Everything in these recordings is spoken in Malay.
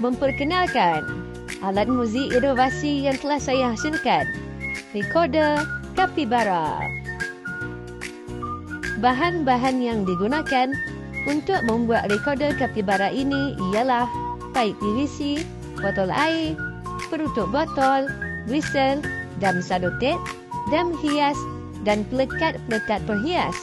memperkenalkan alat muzik inovasi yang telah saya hasilkan, recorder Capybara. Bahan-bahan yang digunakan untuk membuat recorder Capybara ini ialah paip PVC, botol air, penutup botol, whistle, dam selotip, dam hias dan pelekat-pelekat perhias.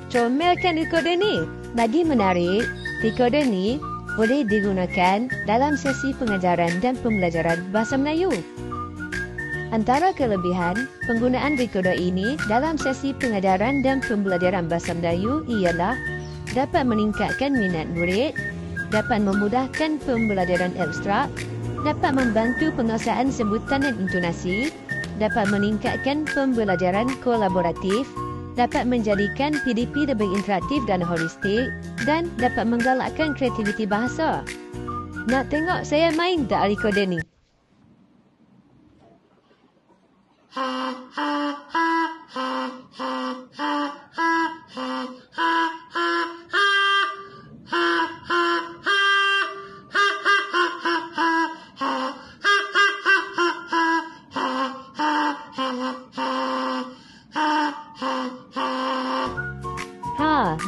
Comelkan recorder ni. Bagi menarik, recorder ni boleh digunakan dalam sesi pengajaran dan pembelajaran bahasa Melayu. Antara kelebihan penggunaan recorder ini dalam sesi pengajaran dan pembelajaran bahasa Melayu ialah dapat meningkatkan minat murid, dapat memudahkan pembelajaran abstrak, dapat membantu penguasaan sebutan dan intonasi, dapat meningkatkan pembelajaran kolaboratif, dapat menjadikan PDP lebih interaktif dan holistik dan dapat menggalakkan kreativiti bahasa. Nak tengok saya main tak recorder ni?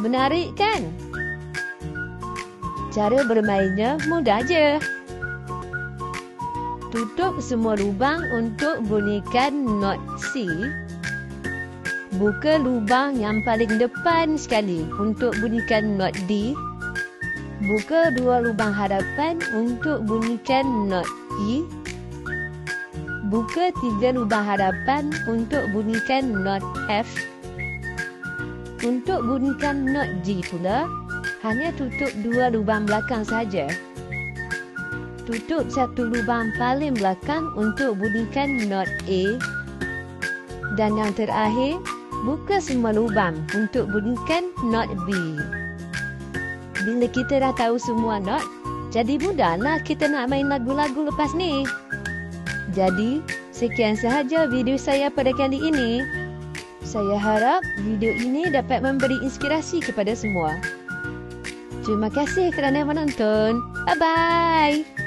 Menarik kan? Cara bermainnya mudah je. Tutup semua lubang untuk bunyikan not C. Buka lubang yang paling depan sekali untuk bunyikan not D. Buka dua lubang hadapan untuk bunyikan not E. Buka tiga lubang hadapan untuk bunyikan not F. Untuk bunyikan not G pula, hanya tutup dua lubang belakang saja. Tutup satu lubang paling belakang untuk bunyikan not A. Dan yang terakhir, buka semua lubang untuk bunyikan not B. Bila kita dah tahu semua not, jadi mudahlah kita nak main lagu-lagu lepas ni. Jadi, sekian sahaja video saya pada kali ini. Saya harap video ini dapat memberi inspirasi kepada semua. Terima kasih kerana menonton. Bye-bye.